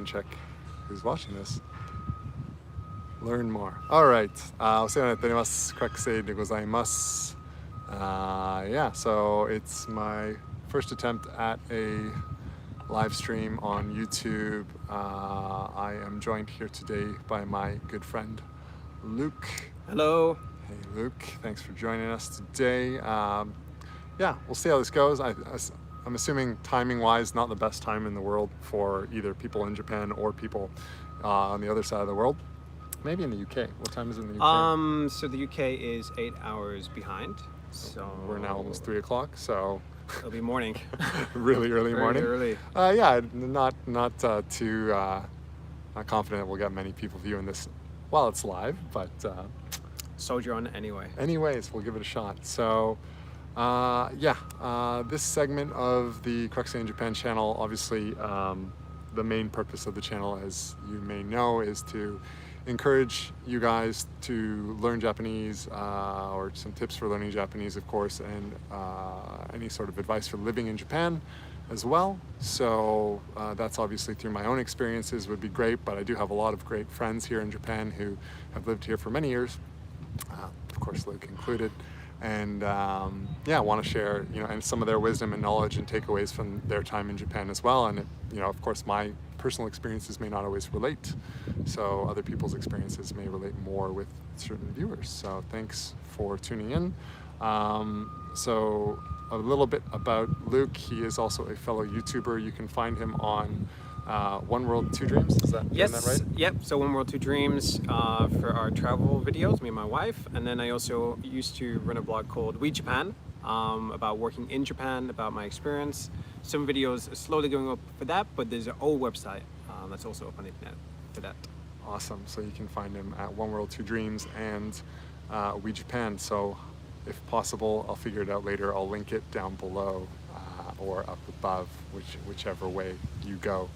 check who's watching this. Learn more. All right. お世話になっております。Krakusei de gozaimasu. Yeah, so it's my first attempt at a live stream on YouTube. I am joined here today by my good friend, Luke. Hello. Hey, Luke. Thanks for joining us today. Yeah, we'll see how this goes. I'm assuming timing-wise, not the best time in the world for either people in Japan or people on the other side of the world. Maybe in the UK. What time is it in the UK? So the UK is 8 hours behind. So We're now almost 3 o'clock, so it'll be morning. really early morning. Very early. Yeah, not too confident we'll get many people viewing this while it's live, but Soldier on anyway. anyways, we'll give it a shot. So this segment of the Krakusei in Japan channel, obviously the main purpose of the channel, as you may know, is to encourage you guys to learn Japanese, or some tips for learning Japanese, of course, and any sort of advice for living in Japan as well. So that's obviously through my own experiences would be great, but I do have a lot of great friends here in Japan who have lived here for many years, of course Luke included, and yeah, want to share, and some of their wisdom and knowledge and takeaways from their time in Japan as well. And of course, my personal experiences may not always relate, so other people's experiences may relate more with certain viewers. So thanks for tuning in. So a little bit about Luke. He is also a fellow YouTuber. You can find him on One World, Two Dreams. Is that, Yes. Is that right? Yep. So One World, Two Dreams for our travel videos, me and my wife. And then I also used to run a blog called We Japan, about working in Japan, about my experience. Some videos are slowly going up for that, but there's an old website that's also up on the internet for that. Awesome. So you can find him at One World, Two Dreams and We Japan. So if possible, I'll figure it out later. I'll link it down below or up above, whichever way you go.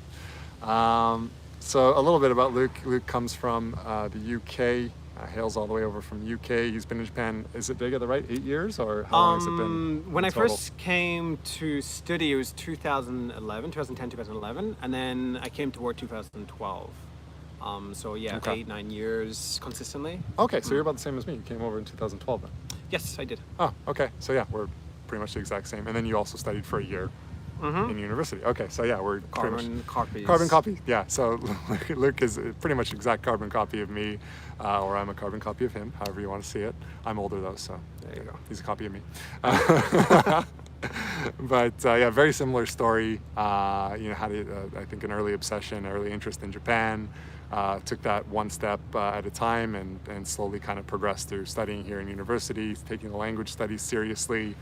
So a little bit about Luke. Luke comes from the UK. Hails all the way over from UK. He's been in Japan, is it, did I get that right, 8 years, or how long has it been? When I total? first came to study, it was 2010, 2011, and then I came to work 2012. So yeah, Okay. 8-9 years consistently. Okay, so you're about the same as me. You came over in 2012 then. Yes, I did. Oh, okay. So yeah, we're pretty much the exact same. And then you also studied for a year in university. Okay, so yeah, we're pretty much carbon copy. Yeah, so Luke is pretty much exact carbon copy of me, or I'm a carbon copy of him, however you want to see it. I'm older though, so There you go. he's a copy of me. But yeah, very similar story. Had I think an early obsession, early interest in Japan. Took that one step at a time, and slowly kind of progressed through studying here in university, taking the language studies seriously,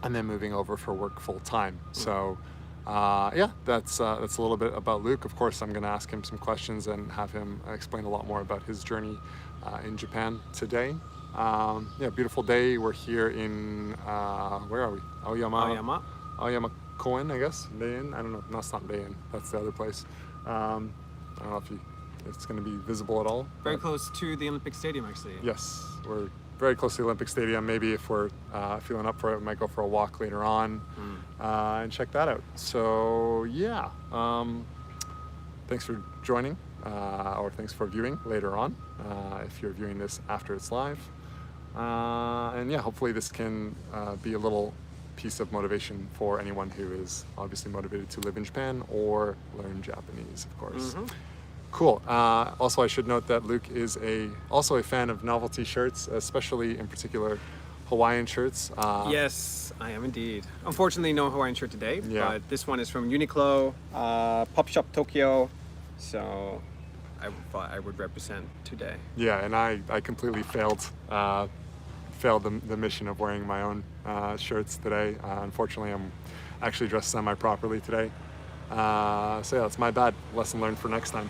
and then moving over for work full time. So yeah, that's a little bit about Luke. Of course, I'm going to ask him some questions and have him explain a lot more about his journey in Japan today. Yeah, beautiful day. We're here in where are we? Aoyama Koen, I guess. Bein? I don't know. No, it's not Bein. That's the other place. I don't know if it's going to be visible at all. Very close to the Olympic Stadium, actually. Yes, we're very close to the Olympic Stadium. Maybe if we're feeling up for it, we might go for a walk later on and check that out. So yeah, thanks for joining, or thanks for viewing later on, if you're viewing this after it's live. And yeah, hopefully this can be a little piece of motivation for anyone who is obviously motivated to live in Japan or learn Japanese, of course. Cool. Also, I should note that Luke is also a fan of novelty shirts, especially in particular Hawaiian shirts. Yes, I am indeed. Unfortunately, no Hawaiian shirt today, Yeah. but this one is from Uniqlo, Pop Shop Tokyo. So I thought I would represent today. Yeah, and I completely failed the mission of wearing my own shirts today. Unfortunately, I'm actually dressed semi-properly today. So yeah, that's my bad. Lesson learned for next time.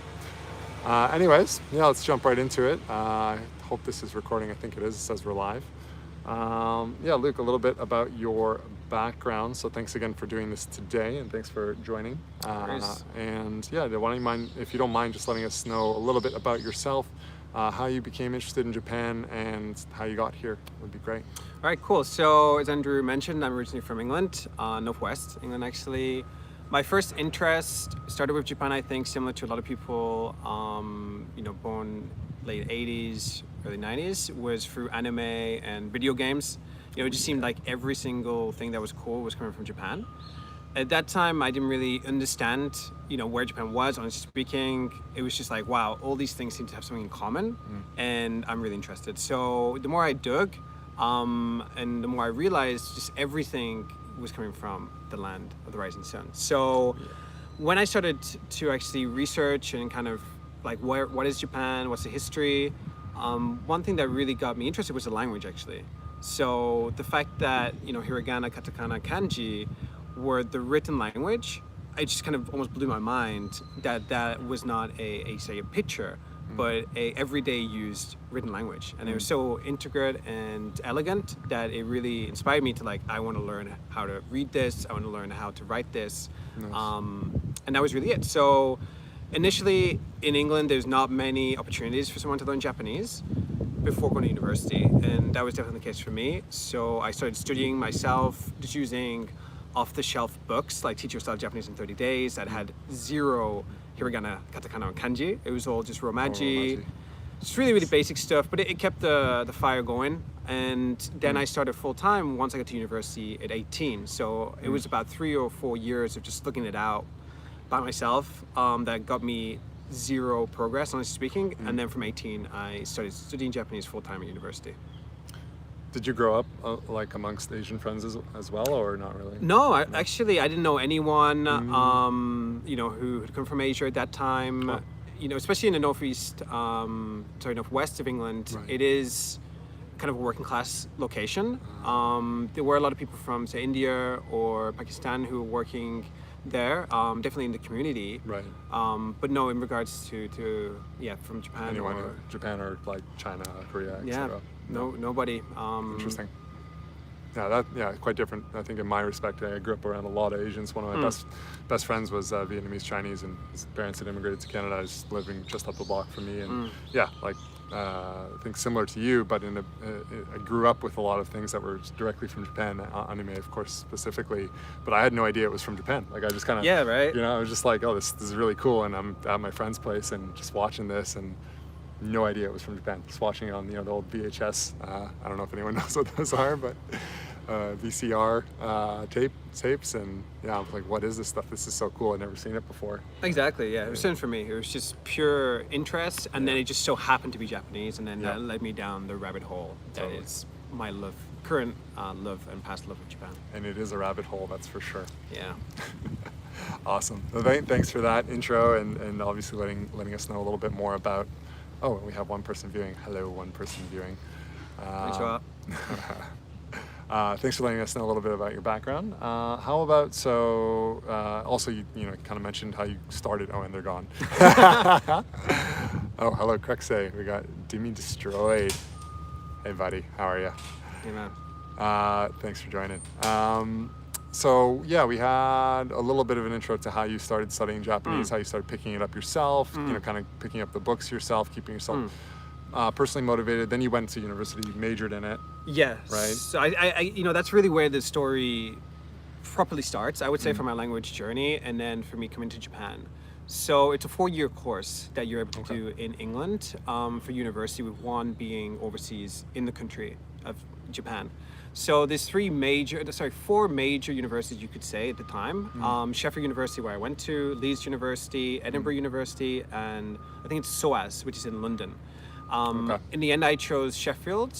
Anyways, yeah, let's jump right into it. I hope this is recording. I think it is. It says we're live. Yeah, Luke, a little bit about your background. So thanks again for doing this today, and thanks for joining. And yeah, if you don't mind, just letting us know a little bit about yourself, how you became interested in Japan, and how you got here would be great. All right, cool. So as Andrew mentioned, I'm originally from England, Northwest England actually. My first interest started with Japan, I think, similar to a lot of people, born late 80s, early 90s, was through anime and video games. It just seemed like every single thing that was cool was coming from Japan. At that time, I didn't really understand, where Japan was, honestly speaking. It was just like, wow, all these things seem to have something in common, and I'm really interested. So the more I dug, and the more I realized just everything was coming from the land of the rising sun. So when I started to actually research and kind of like what is Japan, what's the history, one thing that really got me interested was the language, actually. So the fact that hiragana, katakana, kanji were the written language, it just kind of almost blew my mind that was not a picture, but a everyday used written language. And it was so intricate and elegant that it really inspired me to like, I want to learn how to read this, I want to learn how to write this. Nice. And that was really it. So initially in England, there's not many opportunities for someone to learn Japanese before going to university. And that was definitely the case for me. So I started studying myself, just using off-the-shelf books like Teach Yourself Japanese in 30 Days that had zero hiragana, katakana, and kanji. It was all just romaji. Just really, really basic stuff, but it kept the fire going. And then I started full-time once I got to university at 18. So it was about 3 or 4 years of just looking it out by myself that got me zero progress, honestly speaking. And then from 18, I started studying Japanese full-time at university. Did you grow up like amongst Asian friends as well, or not really? No, actually, I didn't know anyone, who had come from Asia at that time. Oh. Especially in the northwest of England, Right. It is kind of a working class location. There were a lot of people from, say, India or Pakistan who were working there, definitely in the community. Right. But no, in regards to from Japan. Anyone in Japan or like China, Korea, Yeah, etc. nobody. Interesting. Yeah, quite different. I think in my respect, I grew up around a lot of Asians. One of my best friends was Vietnamese Chinese, and his parents had immigrated to Canada. I was living just up the block from me, and I think similar to you, but I grew up with a lot of things that were directly from Japan, anime, of course, specifically. But I had no idea it was from Japan. Like I just kind of right. I was just like, oh, this is really cool, and I'm at my friend's place and just watching this and. No idea it was from Japan. Just watching it on the old VHS. I don't know if anyone knows what those are, but VCR tapes, and I'm like, what is this stuff? This is so cool. I've never seen it before. Exactly, yeah. It was same for me. It was just pure interest, and then it just so happened to be Japanese, and then that led me down the rabbit hole that is my current love and past love of Japan. And it is a rabbit hole, that's for sure. Yeah. Awesome. Well, thanks for that intro, and obviously letting us know a little bit more about. Oh, we have one person viewing. Hello, one person viewing. Konnichiwa. Thanks for letting us know a little bit about your background. How about, also you kind of mentioned how you started. Oh, and they're gone. Oh, hello, Crexay. We got Dimi Destroyed. Hey, buddy. How are you? Hey, man. Thanks for joining. We had a little bit of an intro to how you started studying Japanese, how you started picking it up yourself, kind of picking up the books yourself, keeping yourself personally motivated. Then you went to university, majored in it. Yes. Right. So I that's really where the story properly starts, I would say, for my language journey, and then for me coming to Japan. So it's a 4-year course that you're able to do in England for university, with one being overseas in the country of Japan. So there's 4 major universities, you could say, at the time. Sheffield University, where I went to, Leeds University, Edinburgh University, and I think it's SOAS, which is in London. In the end, I chose Sheffield.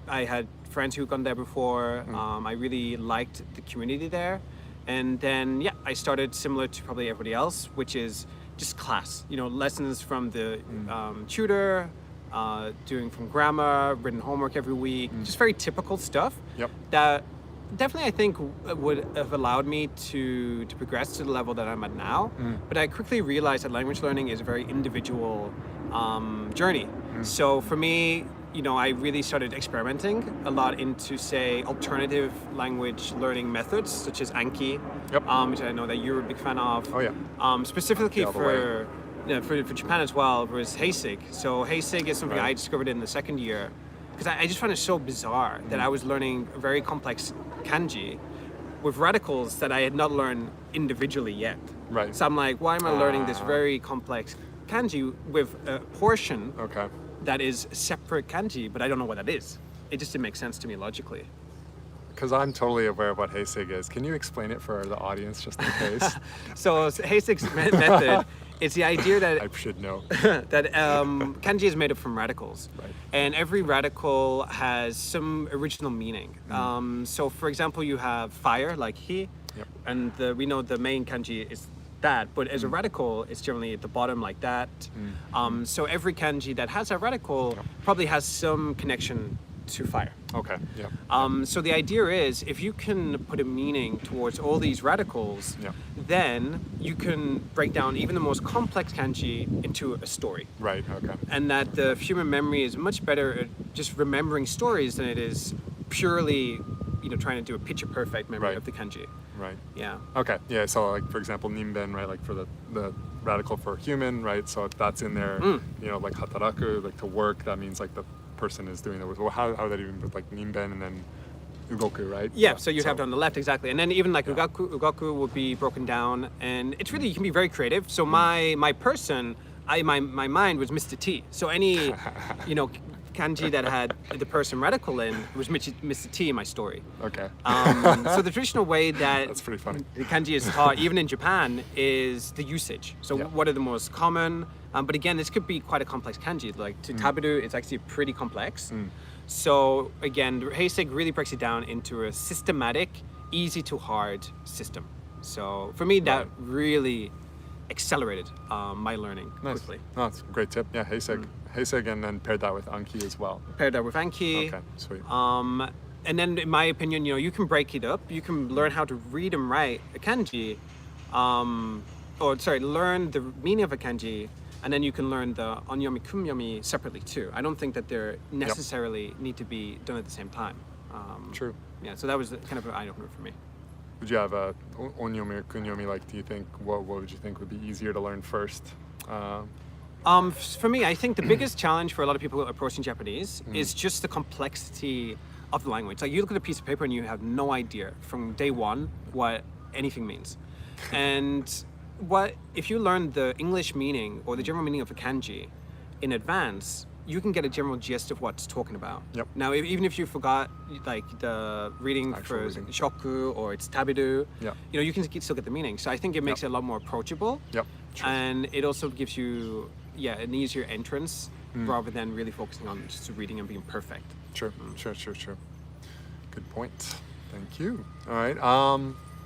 I had friends who'd gone there before. I really liked the community there. And then, I started similar to probably everybody else, which is just class. Lessons from the tutor, doing from grammar, written homework every week, just very typical stuff. Yep. That definitely, I think, would have allowed me to progress to the level that I'm at now. But I quickly realized that language learning is a very individual journey. So for me, I really started experimenting a lot into, say, alternative language learning methods, such as Anki, which I know that you're a big fan of. Oh, yeah. Specifically for Japan as well, was Heisig. So Heisig is something I discovered in the second year, because I just found it so bizarre that I was learning very complex kanji with radicals that I had not learned individually yet. Right. So I'm like, why am I learning this very complex kanji with a portion Okay. that is separate kanji, but I don't know what that is. It just didn't make sense to me logically. Because I'm totally aware of what Heisig is. Can you explain it for the audience just in case? So Heisig's method is the idea that I should know. that kanji is made up from radicals, Right. and every radical has some original meaning. So, for example, you have fire, like he, Yep. and we know the main kanji is that, but as a radical, it's generally at the bottom like that. So every kanji that has a radical probably has some connection to fire. Okay. Yeah. So the idea is, if you can put a meaning towards all these radicals, Yeah. then you can break down even the most complex kanji into a story. Right. Okay. And that the human memory is much better at just remembering stories than it is purely, trying to do a picture perfect memory Right. of the kanji. Right. Yeah. Okay. Yeah. So, like, for example, nimben, right? Like for the radical for human, right? So if that's in there, like hataraku, like to work, that means like the person is doing the work. Well, how would that even with like nimben and then ugoku, right? Yeah, so you'd have it on the left, exactly. And then even like ugaku would be broken down, and it's really, you can be very creative. So my person, my mind was Mr. T. So any, kanji that had the person radical in was Mr. T in my story. Okay. So the traditional way that That's pretty funny. the kanji is taught, even in Japan, is the usage. So Yeah. what are the most common? But again, this could be quite a complex kanji. Like to tabiru, it's actually pretty complex. So again, Heisig really breaks it down into a systematic, easy to hard system. So for me, that really accelerated my learning quickly. No, that's a great tip. Yeah, Heisig. Heisig, and then paired that with Anki as well. Paired that with Anki. Okay, sweet. And then, in my opinion, you can break it up. You can learn how to read and write a kanji, learn the meaning of a kanji, and then you can learn the onyomi, kunyomi separately too. I don't think that they necessarily need to be done at the same time. True. Yeah, so that was kind of an eye-opener for me. Would you have a onyomi or kunyomi? Like, do you think what would you think would be easier to learn first? For me, I think the biggest challenge for a lot of people approaching Japanese is just the complexity of the language. Like, you look at a piece of paper and you have no idea from day one what anything means. And if you learn the English meaning or the general meaning of a kanji in advance, you can get a general gist of what's talking about. Yep. Now, even if you forgot like the reading Actual for reading. shoku or it's tabiru, Yeah. you can still get the meaning. So I think it makes it a lot more approachable. Yep. True. And it also gives you an easier entrance rather than really focusing on just reading and being perfect. Sure. Good point. Thank you. All right.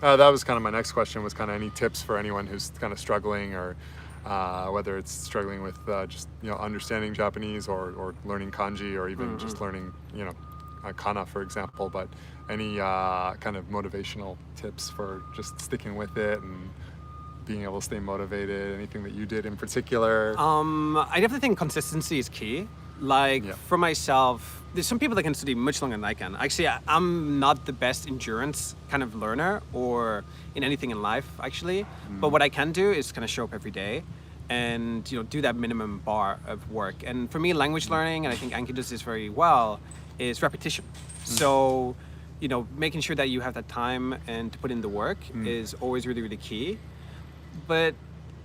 That was kind of my next question. Was kind of any tips for anyone who's kind of struggling, or whether it's struggling with just understanding Japanese or learning kanji, or even just learning kana, for example. But any kind of motivational tips for just sticking with it and being able to stay motivated? Anything that you did in particular? I definitely think consistency is key. Like for myself, there's some people that can study much longer than I can. Actually, I'm not the best endurance kind of learner or in anything in life, actually. But what I can do is kind of show up every day and do that minimum bar of work. And for me, language learning, and I think Anki does this very well, is repetition. So, making sure that you have that time and to put in the work is always really, really key. But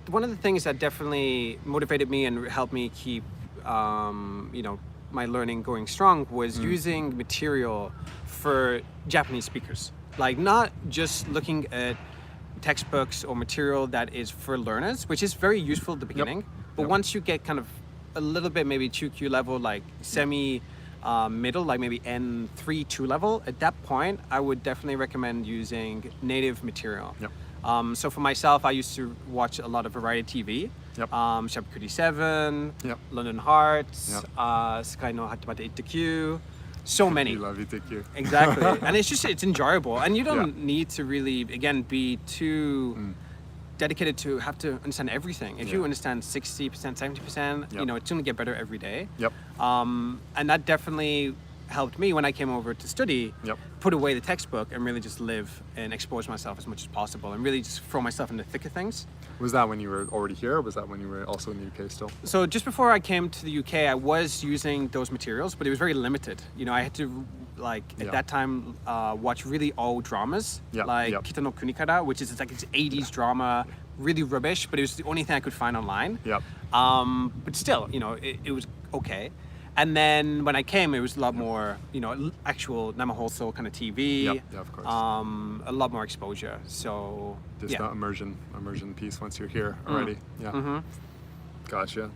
one of the things that definitely motivated me and helped me keep my learning going strong was using material for Japanese speakers. Like, not just looking at textbooks or material that is for learners, which is very useful at the beginning. But once you get kind of a little bit maybe 2Q level, like semi middle, like maybe N3, 2 level, at that point, I would definitely recommend using native material. So for myself, I used to watch a lot of variety TV. Shabukurī 7, London Hearts, Sakai no Hatabata Itakyu, so many. You love ITQ. Exactly. And it's enjoyable. And you don't need to really, again, be too dedicated to have to understand everything. If you understand 60%, 70%, it's going to get better every day. And that definitely helped me when I came over to study, put away the textbook and really just live and expose myself as much as possible and really just throw myself in the thick of things. Was that when you were already here, or was that when you were also in the UK still? So just before I came to the UK, I was using those materials, but it was very limited. I had to like at Yeah. that time watch really old dramas, Yeah, like yeah. Kita no Kunikara, which is like this 80s drama, really rubbish, but it was the only thing I could find online. Yep. But still, you know, it was okay. And then when I came, it was a lot more, you know, actual Namahoso kind of TV. Yep, yeah, of course. A lot more exposure. So Just yeah. the immersion piece once you're here already. Yeah. Mm-hmm. Gotcha.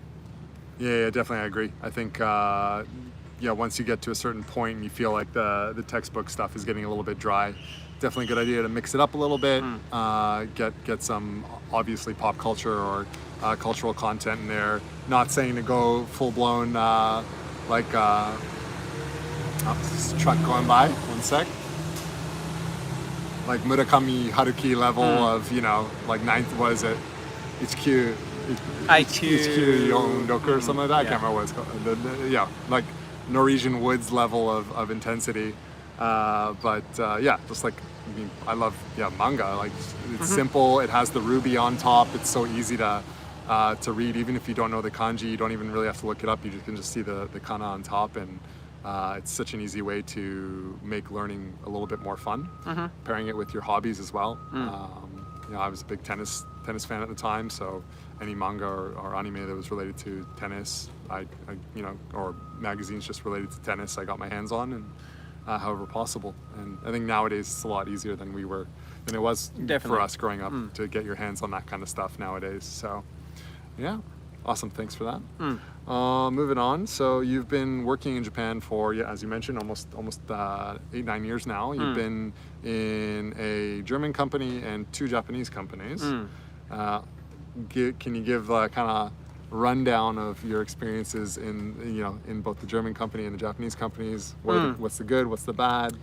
Yeah, definitely. I agree. I think, yeah, once you get to a certain point and you feel like the textbook stuff is getting a little bit dry, definitely a good idea to mix it up a little bit. Get some obviously pop culture or cultural content in there. Not saying to go full blown like oh, this truck going by. One sec. Like Murakami Haruki level of, you know, like ninth, was it? HQ Yondoku or something like that. I can't remember what it's called. Yeah, like Norwegian Woods level of intensity. But yeah, just like, I mean, I love manga. Like it's simple. It has the ruby on top. It's so easy to read. Even if you don't know the kanji, you don't even really have to look it up. You can just see the kana on top, and it's such an easy way to make learning a little bit more fun. Pairing it with your hobbies as well. You know, I was a big tennis fan at the time, so any manga or anime that was related to tennis, I you know, or magazines just related to tennis, I got my hands on, and however possible. And I think nowadays it's a lot easier than it was Definitely. for us growing up to get your hands on that kind of stuff nowadays. So yeah, awesome. Thanks for that. Moving on. So you've been working in Japan for, yeah, as you mentioned, almost 8-9 years now. You've been in a German company and 2 Japanese companies. Can you give kind of rundown of your experiences in both the German company and the Japanese companies? What's the good? What's the bad?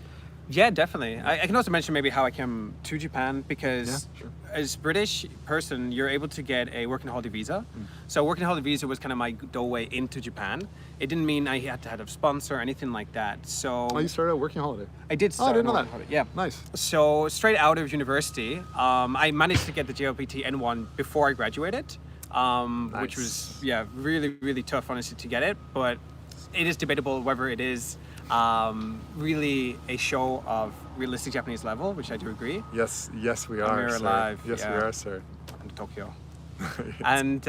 Yeah, definitely. I can also mention maybe how I came to Japan, because Yeah, sure. as a British person, you're able to get a working holiday visa. So working holiday visa was kind of my doorway into Japan. It didn't mean I had to have a sponsor or anything like that. So Oh, you started a working holiday. I did Oh, start I didn't know a that. working holiday, yeah. Nice. So straight out of university, I managed to get the JLPT N1 before I graduated, which was, yeah, really, really tough, honestly, to get it. But it is debatable whether it is really a show of realistic Japanese level, which I do agree. Yes, we are, We're sir. alive, Yes, we yeah. are, sir. In Tokyo. And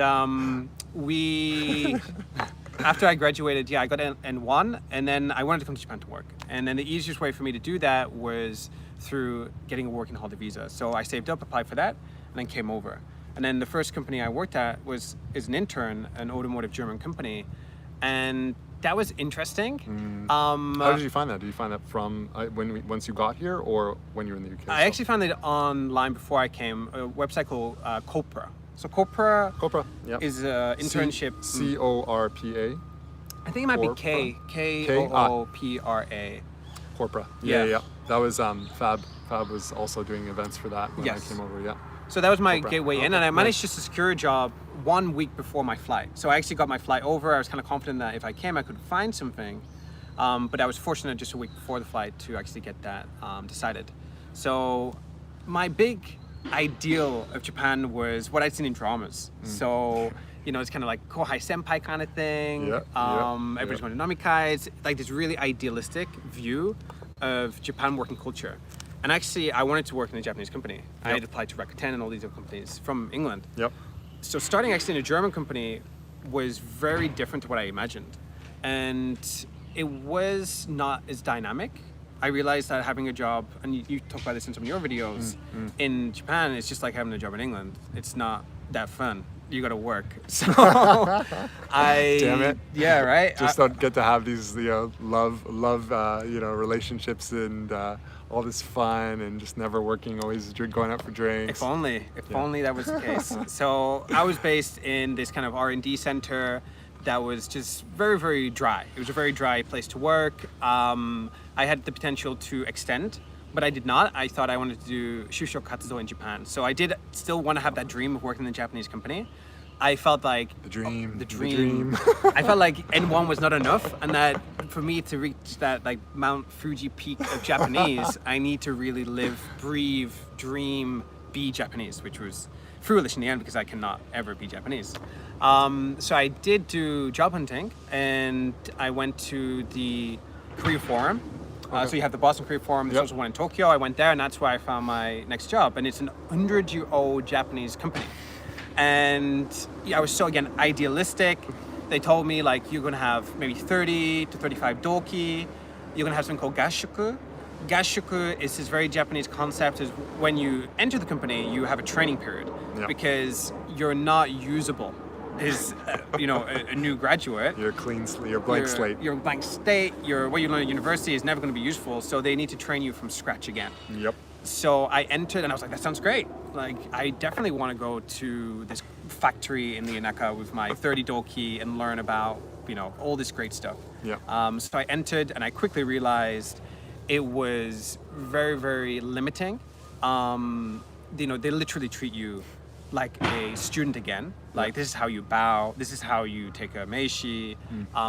after I graduated, yeah, I got an N1, and then I wanted to come to Japan to work. And then the easiest way for me to do that was through getting a working holiday visa. So I saved up, applied for that, and then came over. And then the first company I worked at is an intern, an automotive German company, and that was interesting. How did you find that? Did you find that from once you got here, or when you were in the UK? I actually found it online before I came, a website called Copra. So Copra Copra, yeah. is an internship. CORPA. I think it might be Corpra. Koopra. Corpra. Yeah. Yeah. That was Fab. Fab was also doing events for that when Yes. I came over. Yeah. So that was my Copra. gateway in, Okay, and I managed nice. to secure a job 1 week before my flight. So I actually got my flight over. I was kind of confident that if I came, I could find something. But I was fortunate just a week before the flight to actually get that decided. So my big ideal of Japan was what I'd seen in dramas. So, you know, it's kind of like kohai senpai kind of thing. Everybody's going to nomikai. It's like this really idealistic view of Japan working culture. And actually, I wanted to work in a Japanese company. I had applied to Rakuten and all these other companies from England. Yep. So starting actually in a German company was very different to what I imagined. And it was not as dynamic. I realized that having a job, and you talk about this in some of your videos, in Japan, it's just like having a job in England. It's not that fun. You gotta work. So Damn it. Yeah, right? Just don't get to have these, love, relationships and all this fun and just never working, always going out for drinks. If only that was the case. So I was based in this kind of R&D center that was just very, very dry. It was a very dry place to work. I had the potential to extend, but I did not. I thought I wanted to do shusho katsudo in Japan. So I did still want to have that dream of working in a Japanese company. I felt like The dream. the dream. I felt like N1 was not enough, and that for me to reach that like Mount Fuji peak of Japanese, I need to really live, breathe, dream, be Japanese, which was foolish in the end because I cannot ever be Japanese. So I did do job hunting, and I went to the Korea Forum. So you have the Boston Career Forum. There's Yep. also one in Tokyo. I went there, and that's where I found my next job. And it's an 100-year-old Japanese company. And I was so, again, idealistic. They told me, like, you're going to have maybe 30 to 35 doki. You're going to have something called gashuku. Gashuku is this very Japanese concept. Is when you enter the company, you have a training period because you're not usable. Is a new graduate. You're clean, you're blank slate. You're blank slate. What you learn at university is never going to be useful. So they need to train you from scratch again. Yep. So I entered and I was like, that sounds great. Like, I definitely want to go to this factory in the Inaka with my 30 doki and learn about, all this great stuff. Yeah. So I entered and I quickly realized it was very, very limiting. They literally treat you like a student again. Like, this is how you bow. This is how you take a meishi.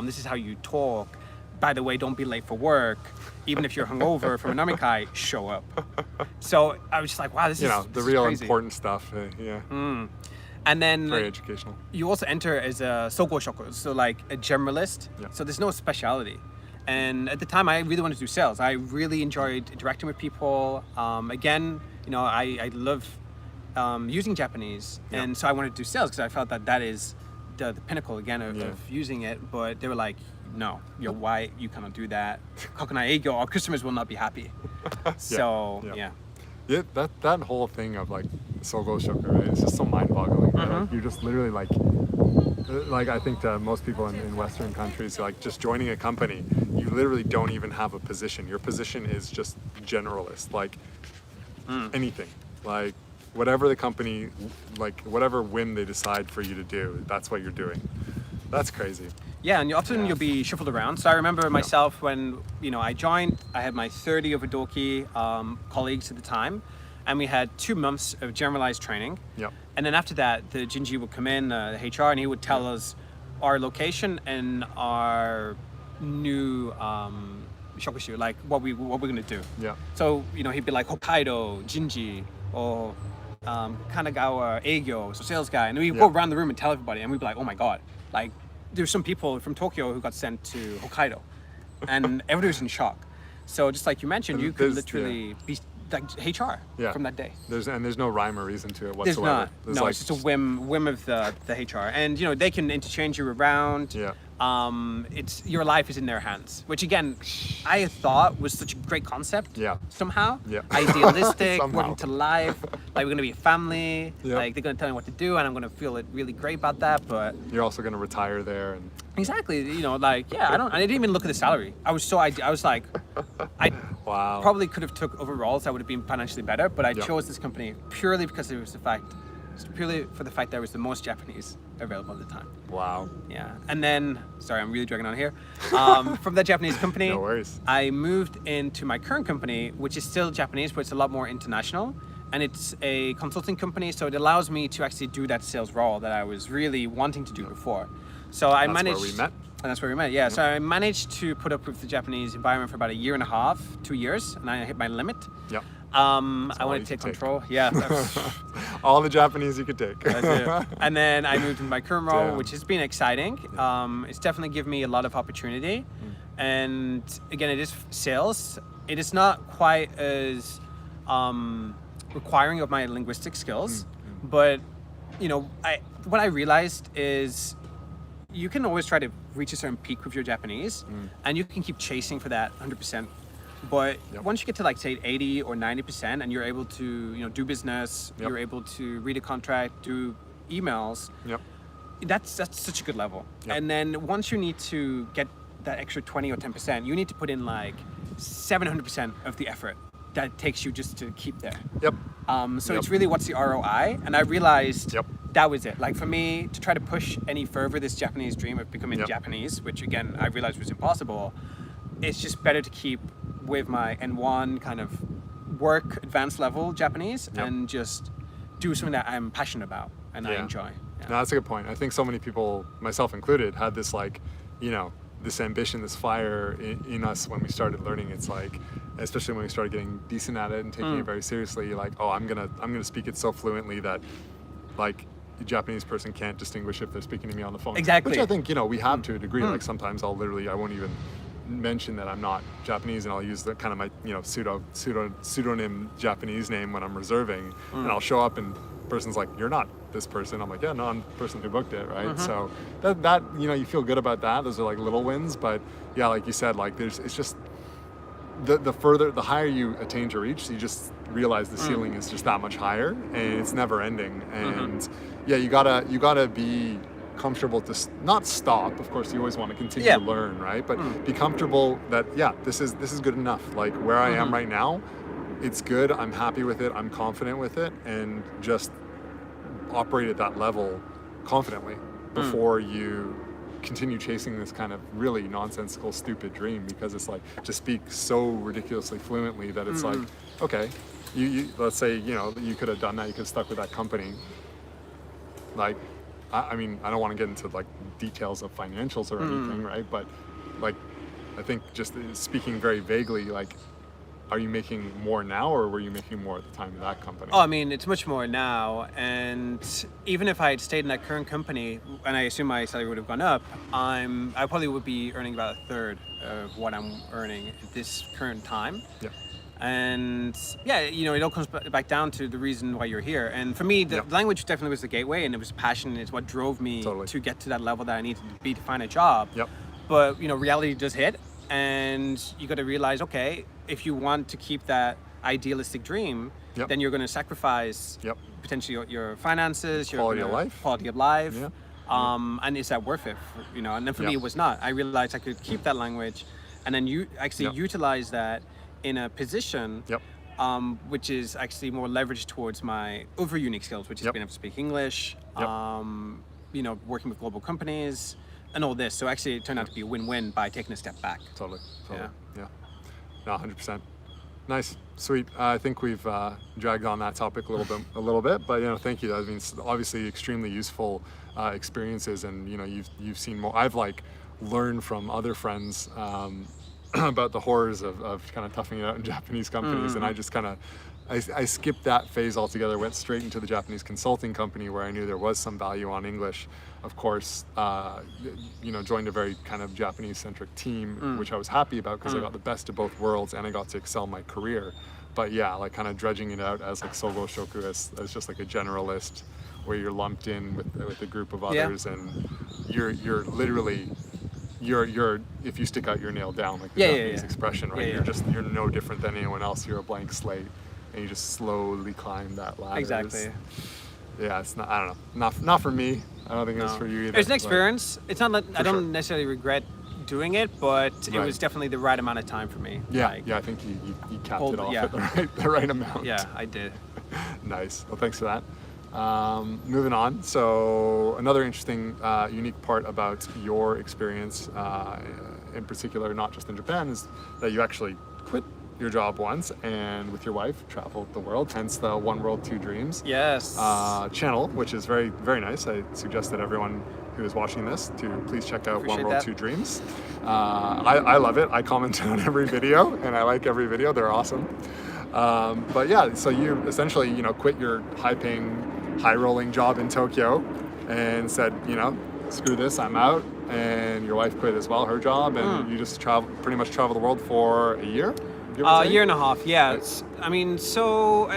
This is how you talk. By the way, don't be late for work. Even if you're hungover from a nomikai, show up. So I was just like, wow, this is the real crazy. important stuff. Yeah. And then Very educational. you also enter as a sogo shoku, so like a generalist. Yeah. So there's no speciality. And at the time, I really wanted to do sales. I really enjoyed interacting with people. Again, I love using Japanese, and so I wanted to do sales because I felt that is the pinnacle again of using it. But they were like, no, why you cannot do that? Kakunai Eigyo, our customers will not be happy. So Yeah, that whole thing of like sogo shoku, right? It's just so mind-boggling. Right? Like, you're just literally like I think to most people in Western countries, like just joining a company, you literally don't even have a position. Your position is just generalist, like anything, like whatever the company, like whatever whim they decide for you to do, that's what you're doing. That's crazy. Yeah, and often you'll be shuffled around. So I remember myself when I joined. I had my 30 of Adoki colleagues at the time, and we had 2 months of generalized training. Yep. And then after that, the Jinji would come in, the HR, and he would tell us our location and our new shokushu, like what we're gonna do. Yeah. So he'd be like Hokkaido, Jinji, or Kanagawa, Eigyo, so sales guy, and then we'd go around the room and tell everybody, and we'd be like, oh my god, like. There's some people from Tokyo who got sent to Hokkaido, and everybody was in shock. So just like you mentioned, you could literally be like HR from that day. There's no rhyme or reason to it whatsoever. There's not. It's just a whim of the HR, and they can interchange you around. Yeah. It's your life is in their hands, which again, I thought was such a great concept. Yeah. Somehow. Yeah. Idealistic, Somehow. working to life. Like, we're gonna be a family. Yeah. Like, they're gonna tell me what to do, and I'm gonna feel really great about that. But You're also gonna retire there, and exactly, I didn't even look at the salary. I was like, I wow. probably could have took other roles that would have been financially better, but I chose this company purely because it was purely for the fact that it was the most Japanese available at the time. Wow. Yeah, and then, sorry, I'm really dragging on here. From that Japanese company, No worries. I moved into my current company, which is still Japanese, but it's a lot more international. And it's a consulting company, so it allows me to actually do that sales role that I was really wanting to do before. So I managed. That's where we met. And that's where we met, yeah. So I managed to put up with the Japanese environment for about 1.5 years, 2 years, and I hit my limit. Yep. I all wanted you to take could take. control. Yeah. All the Japanese you could take. That's it. And then I moved into my current role, Damn. which has been exciting. It's definitely given me a lot of opportunity. And again, it is sales. It is not quite as requiring of my linguistic skills, but what I realized is you can always try to reach a certain peak with your Japanese, and you can keep chasing for that 100%. But once you get to like say 80 or 90%, and you're able to do business, you're able to read a contract, do emails. Yep. That's such a good level. Yep. And then once you need to get that extra 20 or 10%, you need to put in like 700% of the effort that it takes you just to keep there. Yep. So it's really what's the ROI, and I realized Yep. that was it. Like, for me to try to push any further this Japanese dream of becoming Yep. Japanese, which again I realized was impossible, it's just better to keep with my N1 kind of work advanced level Japanese and just do something that I'm passionate about and I enjoy. Yeah. No, that's a good point. I think so many people, myself included, had this like, this ambition, this fire in us when we started learning. It's like, especially when we started getting decent at it and taking it very seriously, like, oh, I'm gonna speak it so fluently that like a Japanese person can't distinguish if they're speaking to me on the phone. Exactly. Which I think, we have to a degree. Like sometimes I won't even mention that I'm not Japanese, and I'll use the kind of my pseudonym Japanese name when I'm reserving, and I'll show up and the person's like, "You're not this person." I'm like, "Yeah, no, I'm the person who booked it," right? So that you feel good about that. Those are like little wins, but yeah, like you said, like it's just the higher you attain to reach, you just realize the ceiling is just that much higher, and it's never ending. And yeah, you gotta be comfortable to not stop. Of course, you always want to continue to learn, right? But be comfortable that this is good enough. Like where I am right now, it's good. I'm happy with it. I'm confident with it, and just operate at that level confidently before you continue chasing this kind of really nonsensical, stupid dream, because it's like to speak so ridiculously fluently that it's like, okay, you let's say you could have done that. You could have stuck with that company. Like, I mean, I don't want to get into like details of financials or anything, right? But like, I think just speaking very vaguely, like, are you making more now, or were you making more at the time of that company? Oh, I mean, it's much more now. And even if I had stayed in that current company, and I assume my salary would have gone up, I probably would be earning about a third of what I'm earning at this current time. Yeah. And yeah, it all comes back down to the reason why you're here. And for me, the language definitely was the gateway, and it was passion. It's what drove me to get to that level that I needed to be to find a job. Yep. But reality does hit, and you got to realize, okay, if you want to keep that idealistic dream, then you're going to sacrifice potentially your finances, your quality of life. Yeah. And is that worth it? And then for me, it was not. I realized I could keep that language, and then you actually utilize that in a position which is actually more leveraged towards my other unique skills, which is being able to speak English, working with global companies, and all this. So actually, it turned out to be a win-win by taking a step back. Totally. Yeah. No, 100%. Nice, sweet. I think we've dragged on that topic a little bit, but thank you. I mean, it's obviously extremely useful experiences, and you've seen more. I've like learned from other friends about the horrors of kind of toughing it out in Japanese companies, and I just kind of I skipped that phase altogether, went straight into the Japanese consulting company where I knew there was some value on English. Of course, joined a very kind of Japanese-centric team, which I was happy about because I got the best of both worlds and I got to excel my career. But yeah, like kind of dredging it out as like Sogo Shoku, as just like a generalist, where you're lumped in with a group of others, and you're literally you're if you stick out your nail down, like the Japanese expression, right? You're no different than anyone else. You're a blank slate, and you just slowly climb that ladder. Exactly. Yeah, it's not. I don't know. Not for me. I don't think it's for you either. It's an experience. It's not that I don't necessarily regret doing it, but it was definitely the right amount of time for me. Yeah, I think you capped it off at the right amount. Yeah, I did. Nice. Well, thanks for that. Moving on. So another interesting, unique part about your experience, in particular, not just in Japan, is that you actually quit your job once and with your wife traveled the world, hence the One World, Two Dreams channel, which is very, very nice. I suggest that everyone who is watching this to please check out One World, Two Dreams. I love it. I comment on every video and I like every video. They're awesome. But yeah, so you essentially, quit your high-paying, high-rolling job in Tokyo and said, screw this, I'm out. And your wife quit as well, her job, and you just pretty much travel the world for a year? A year and a half, yeah. Right. I mean, so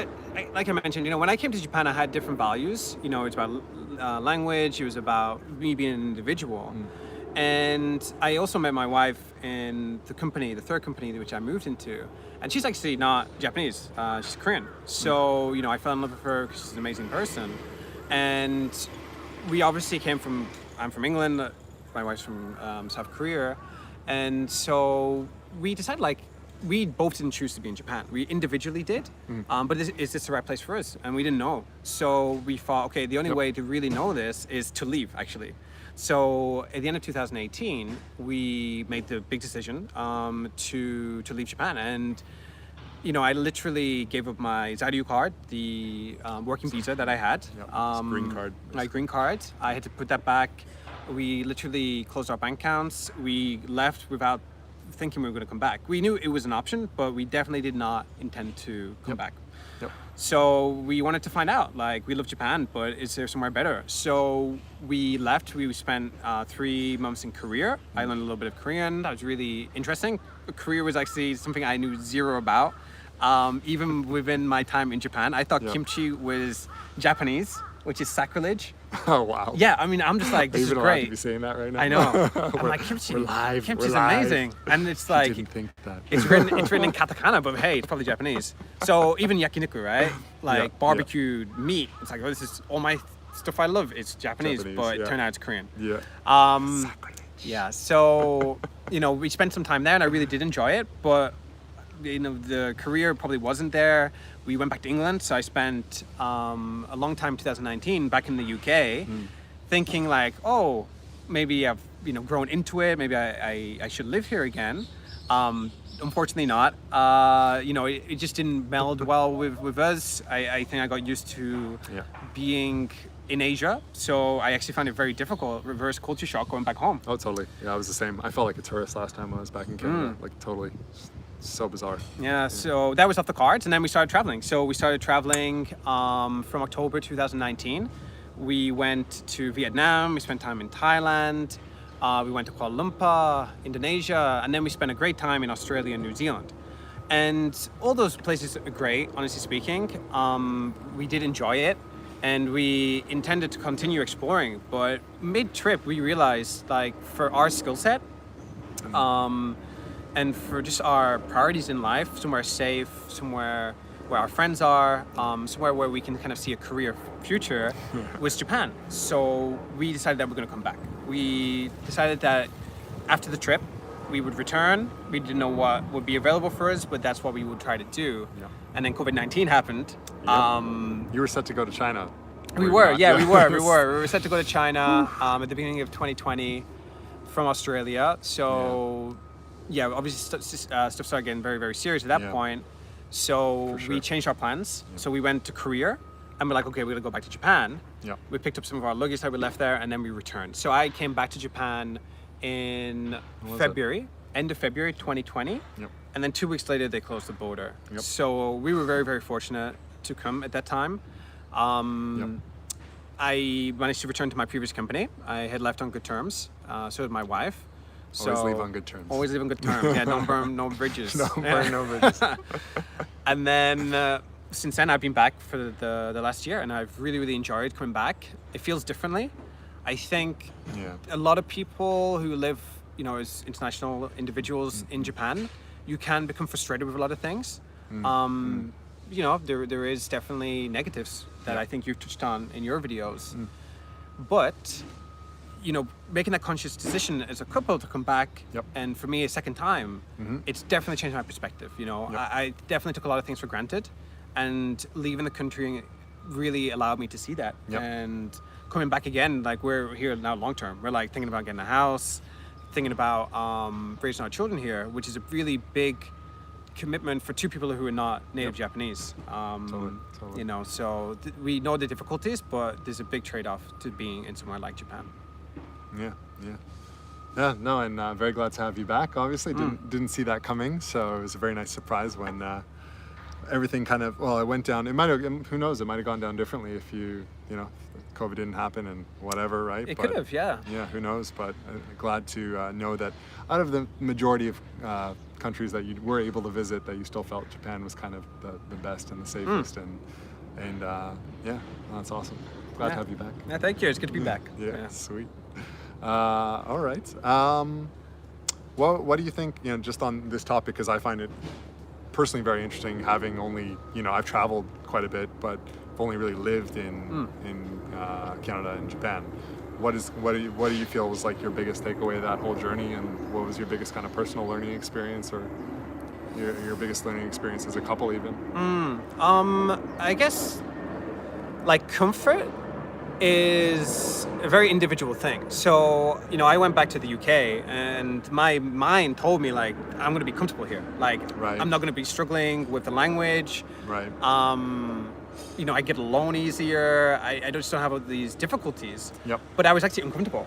like I mentioned, when I came to Japan, I had different values. It's about language. It was about me being an individual. And I also met my wife in the third company which I moved into. And she's actually not Japanese, she's Korean. So, I fell in love with her because she's an amazing person. And we obviously I'm from England, my wife's from South Korea. And so we decided we both didn't choose to be in Japan. We individually did, but is this the right place for us? And we didn't know. So we thought, okay, the only way to really know this is to leave, actually. So at the end of 2018, we made the big decision to leave Japan. And, I literally gave up my Zairyu card, the working visa that I had. Green card. My green card. I had to put that back. We literally closed our bank accounts. We left without thinking we were going to come back. We knew it was an option, but we definitely did not intend to come back. So we wanted to find out, like, we love Japan, but is there somewhere better? So we left. We spent 3 months in Korea. I learned a little bit of Korean. That was really interesting. Korea was actually something I knew zero about. Even within my time in Japan, I thought kimchi was Japanese, which is sacrilege. Oh wow. Yeah, I mean, I'm just like, this is Are you even allowed great. to be saying that right now? I know. I'm like, kimchi. We're live. Kimchi's we're live. amazing. And it's like, I didn't think that. it's written in katakana, but hey, it's probably Japanese. So even yakiniku, right? Like barbecued meat. It's like, oh, this is all my stuff I love. It's Japanese, but it turned out it's Korean. Yeah. Yeah. So, you know, we spent some time there and I really did enjoy it, but you know, the career probably wasn't there. We went back to England, so I spent a long time, 2019, back in the UK, thinking like, oh, maybe I've grown into it. Maybe I should live here again. Unfortunately, not. It just didn't meld well with us. I think I got used to being in Asia, so I actually found it very difficult. Reverse culture shock going back home. Oh, totally. Yeah, I was the same. I felt like a tourist last time I was back in Canada. Like totally. So bizarre. Yeah, so that was off the cards, and then we started traveling. So we started traveling from October 2019. We went to Vietnam, we spent time in Thailand, we went to Kuala Lumpur, Indonesia, and then we spent a great time in Australia and New Zealand. And all those places are great, honestly speaking. We did enjoy it, and we intended to continue exploring, but mid-trip we realized, like, for our skill set, and for just our priorities in life, somewhere safe, somewhere where our friends are, somewhere where we can kind of see a career future, was Japan. So we decided that we're going to come back. We decided that after the trip, we would return. We didn't know what would be available for us, but that's what we would try to do. Yeah. And then COVID-19 happened. You were set to go to China. We were. We were set to go to China at the beginning of 2020 from Australia. So... Yeah, obviously stuff started getting very, very serious at that point. So we changed our plans. So we went to Korea and we're like, okay, we're gonna go back to Japan. Yeah. We picked up some of our luggage that we left there and then we returned. So I came back to Japan in February, end of February 2020. Yep. And then 2 weeks later, they closed the border. Yep. So we were very, very fortunate to come at that time. I managed to return to my previous company. I had left on good terms. So did my wife. Always leave on good terms. Always leave on good terms. Yeah, don't burn no bridges. Don't burn no bridges. And then since then, I've been back for the last year, and I've really, really enjoyed coming back. It feels differently. I think a lot of people who live, as international individuals in Japan, you can become frustrated with a lot of things. There is definitely negatives that I think you've touched on in your videos, but. Making that conscious decision as a couple to come back, and for me a second time, it's definitely changed my perspective. I definitely took a lot of things for granted, and leaving the country really allowed me to see that. And coming back again, like, we're here now long term. We're like thinking about getting a house, thinking about raising our children here, which is a really big commitment for two people who are not native Japanese. Totally. So we know the difficulties, but there's a big trade-off to being in somewhere like Japan. No, and very glad to have you back. Obviously, didn't see that coming, so it was a very nice surprise when everything kind of it went down. It might have, who knows? It might have gone down differently if COVID didn't happen and whatever, right? It could have, yeah. Yeah, who knows? But glad to know that out of the majority of countries that you were able to visit, that you still felt Japan was kind of the best and the safest, and that's awesome. Glad to have you back. Yeah, thank you. It's good to be back. Yeah, sweet. All right. What do you think, just on this topic, because I find it personally very interesting, having only, I've traveled quite a bit, but I've only really lived in Canada and Japan. What do you feel was like your biggest takeaway of that whole journey, and what was your biggest kind of personal learning experience, or your biggest learning experience as a couple even? I guess, like, comfort is a very individual thing. So, I went back to the UK and my mind told me, like, I'm going to be comfortable here. Like, I'm not going to be struggling with the language. Right. I get along easier. I just don't have all these difficulties. Yep. But I was actually uncomfortable.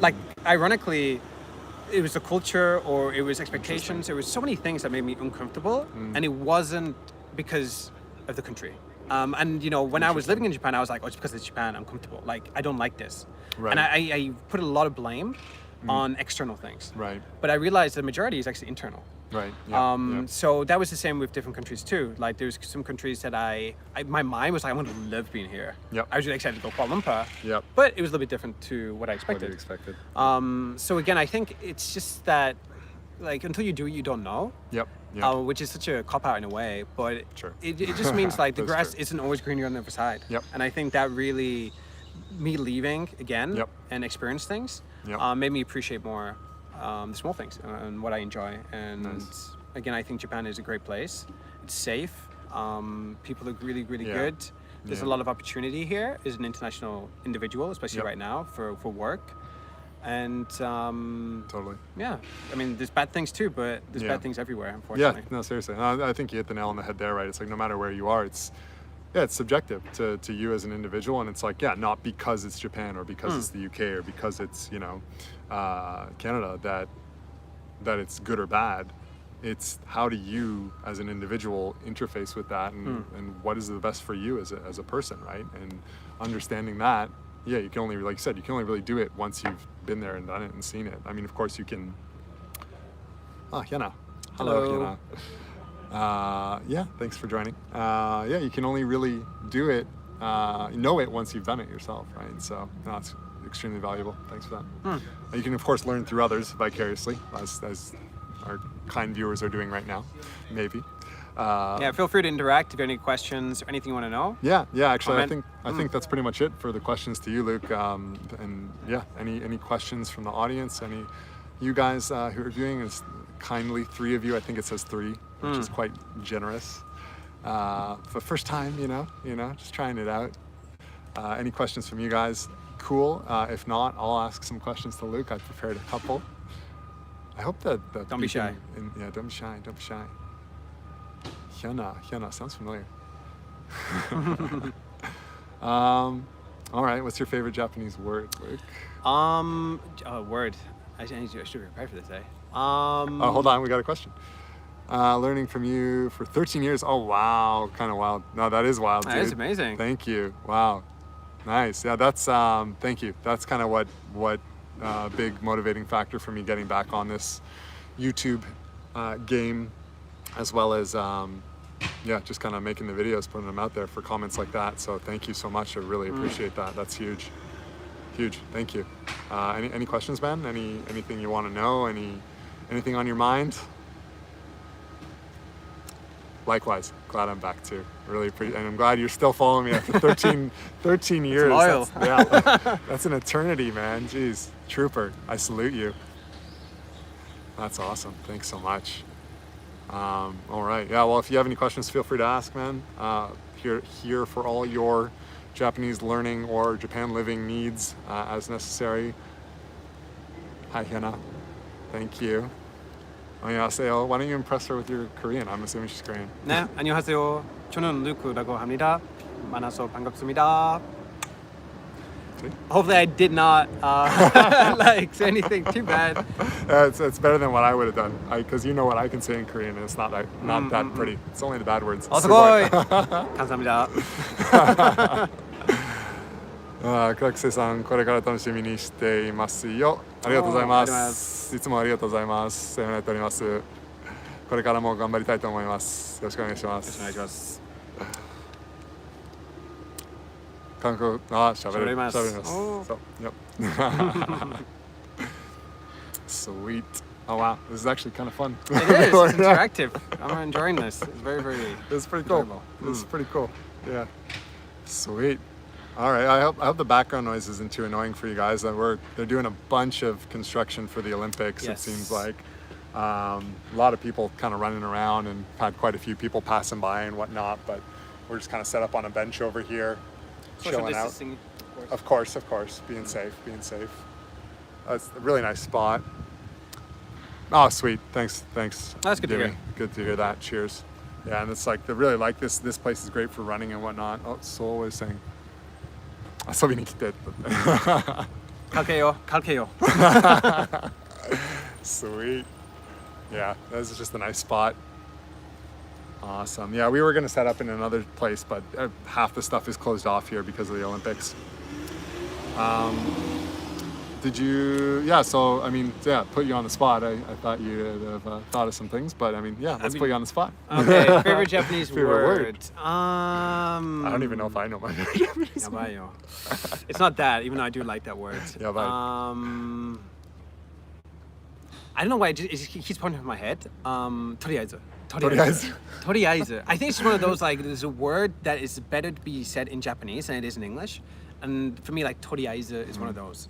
Like, ironically, it was the culture or it was expectations. There was so many things that made me uncomfortable, and it wasn't because of the country. And when I was living in Japan, I was like, oh, it's because it's Japan, I'm comfortable. Like, I don't like this. Right. And I put a lot of blame on external things. Right. But I realized the majority is actually internal. Right. Yeah. So that was the same with different countries too. Like there's some countries that my mind was like, I want to live being here. Yep. I was really excited to go to Kuala Lumpur. Yep. But it was a little bit different to what I What expected. you expected. So again, I think it's just that, like, until you do it, you don't know. Yep. Yep. Which is such a cop out in a way, but Sure. it just means like the That's grass true. isn't always greener on the other side. Yep. And I think that really, me leaving again Yep. and experience things, Yep. made me appreciate more the small things and what I enjoy. And Nice. again, I think Japan is a great place. It's safe. People are really, really Yeah. good. There's a Yeah. lot of opportunity here as an international individual, especially Yep. right now for work. And Totally. yeah, I mean, there's bad things too, but there's Yeah. bad things everywhere, Yeah. unfortunately. No, seriously. I think you hit the nail on the head there, right? It's like no matter where you are, it's subjective to you as an individual, and it's like not because it's Japan or because it's the UK or because it's Canada that it's good or bad. It's how do you as an individual interface with that, and what is the best for you as a person, right? And understanding that, you can only, like you said, you can only really do it once you've been there and done it and seen it. I mean, of course you can. Hyena. Hello. Hyena. Thanks for joining. You can only really do it, know it once you've done it yourself, right? So it's extremely valuable. Thanks for that. You can of course learn through others vicariously, as our kind viewers are doing right now, maybe. Yeah, feel free to interact if you have any questions or anything you want to know. Yeah. Actually, Comment. I think that's pretty much it for the questions to you, Luke. And any questions from the audience? Any you guys who are viewing? Is kindly 3 of you. I think it says 3, which is quite generous. For first time, just trying it out. Any questions from you guys? Cool. If not, I'll ask some questions to Luke. I've prepared a couple. I hope that Don't be shy. Don't be shy. Don't be shy. Hyena sounds familiar. All right. What's your favorite Japanese word, Luke? Word. I should be prepared for this, eh? Hold on. We got a question. Learning from you for 13 years. Oh wow, kind of wild. No, that is wild, dude. That is amazing. Thank you. Wow, nice. Yeah, that's thank you. That's kind of what big motivating factor for me getting back on this YouTube game, as well as just kind of making the videos, putting them out there for comments like that. So thank you so much. I really appreciate that. That's huge. Thank you. Any questions, man? Anything you want to know? Anything on your mind? Likewise, glad I'm back too. Really appreciate, and I'm glad you're still following me after 13 years. loyal. That's an eternity, man. Jeez, trooper. I salute you. That's awesome. Thanks so much. All right. Yeah. Well, if you have any questions, feel free to ask, man. Here for all your Japanese learning or Japan living needs as necessary. Hi, Hyena. Thank you. 안녕하세요. Why don't you impress her with your Korean? I'm assuming she's Korean. 네, 안녕하세요. 저는 루크라고 합니다. 만나서 반갑습니다. See? Hopefully I did not say anything too bad. It's better than what I would have done, because you know what I can say in Korean, and it's not that pretty. It's only the bad words. 어서고이. 감사합니다. クラクセさん、これから楽しみにしていますよ。ありがとうございま。ありがとうございますいつもありがとうございます。世話になっております。これからも頑張りたいと思います。よろしくお願いします。お願いします。韓国喋れます。喋れます。So, yep. Sweet. Oh wow, this is actually kind of fun. It is. It's interactive. I'm enjoying this. It's very, very. It's pretty cool. enjoyable. This is pretty cool. Yeah. Sweet. All right. I hope the background noise isn't too annoying for you guys. They're doing a bunch of construction for the Olympics. Yes. It seems like a lot of people kind of running around, and had quite a few people passing by and whatnot. But we're just kind of set up on a bench over here, Social chilling out. distancing, of course. Of course, being safe. It's a really nice spot. Oh, sweet. Thanks. That's good to Jimmy. hear. Good to hear that. Cheers. Yeah, and it's like they really like this. This place is great for running and whatnot. Oh, Soul was saying. 遊びに来て. 갈게요. Sweet. Yeah, this is just a nice spot. Awesome. Yeah, we were going to set up in another place, but half the stuff is closed off here because of the Olympics. Did you? Yeah. So I mean, yeah, put you on the spot. I thought you'd have thought of some things, but I mean, yeah, let's put you on the spot. Okay, favorite Japanese Favorite word. word. I don't even know if I know my favorite Japanese word. Yabayo. It's not that, even though I do like that word. Yabai. I don't know why it keeps pointing in my head. とりあえず. とりあえず. とりあえず. I think it's one of those, like, there's a word that is better to be said in Japanese than it is in English. And for me, like, とりあえず is one of those.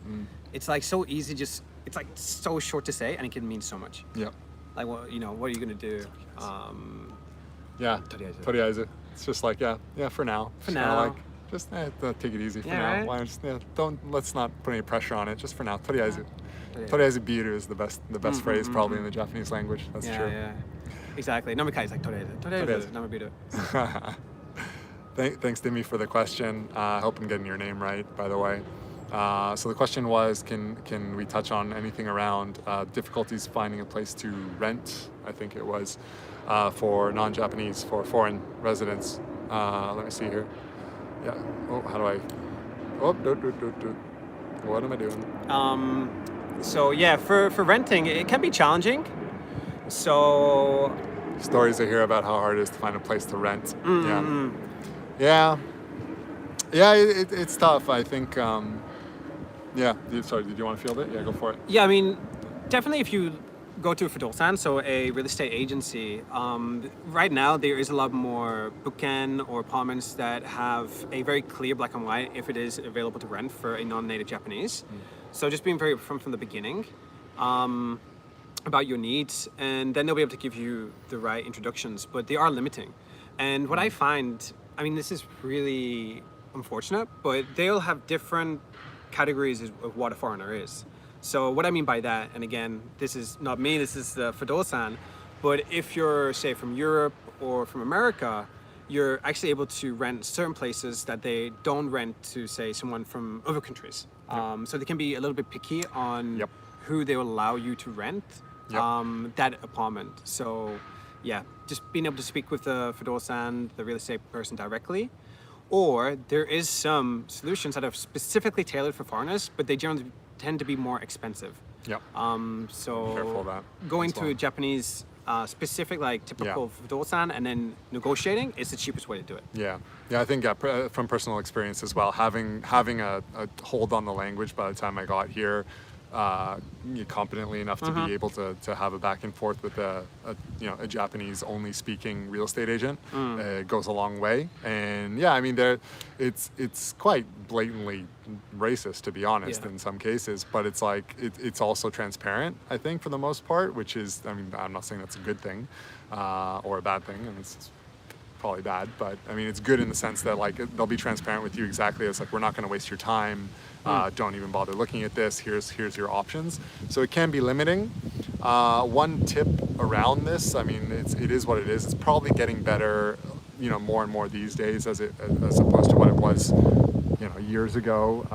It's like so easy, just, it's like so short to say and it can mean so much. Yeah. Like, well, you know, what are you going to do? Yeah. とりあえず. とりあえず. It's just like, yeah, for now. For Just now. Like, just take it easy for Yeah, now. right? Why just, let's not put any pressure on it. Just for now. とりあえず. とりあえず. とりあえず biru is the best phrase probably in the Japanese language. That's Yeah, true. yeah. Exactly. Nomikai is like とりあえず. とりあえず. Namabiru. Thanks, Dimi, for the question. I hope I'm getting your name right, by the way. So the question was, can we touch on anything around difficulties finding a place to rent? I think it was for non-Japanese, for foreign residents. Let me see here. Yeah. Oh, how do I? Oh, what am I doing? So yeah, for renting, it can be challenging. So Stories I hear about how hard it is to find a place to rent. Yeah. It's tough. I think. Yeah. Sorry. Did you want to field it? Yeah, go for it. yeah, I mean, definitely if you go to a Fudosan, so a real estate agency, right now there is a lot more bukken or apartments that have a very clear black and white if it is available to rent for a non-native Japanese. So just being very upfront from the beginning about your needs, and then they'll be able to give you the right introductions, but they are limiting. And what I find, I mean, this is really unfortunate, but they'll have different categories of what a foreigner is. So what I mean by that, and again, this is not me, this is the Fudosan, but if you're, say, from Europe or from America, you're actually able to rent certain places that they don't rent to, say, someone from other countries. So they can be a little bit picky on who they will allow you to rent that apartment. So yeah, just being able to speak with the Fudosan, the real estate person directly. Or there is some solutions that are specifically tailored for foreigners, but they generally tend to be more expensive. Yep. So Careful of that going as to well. a Japanese specific, like typical Fudosan, and then negotiating is the cheapest way to do it. Yeah, I think from personal experience as well, having a hold on the language by the time I got here, competently enough to be able to have a back and forth with a Japanese only speaking real estate agent goes a long way. And yeah, I mean it's quite blatantly racist, to be honest, in some cases, but it's like it's also transparent, I think, for the most part, which is, I mean, I'm not saying that's a good thing or a bad thing. I mean, it's probably bad, but I mean, it's good in the sense that like they'll be transparent with you exactly. It's like, we're not going to waste your time. Don't even bother looking at this. Here's your options. So it can be limiting. One tip around this, I mean, it is what it is. It's probably getting better, more and more these days as opposed to what it was, years ago.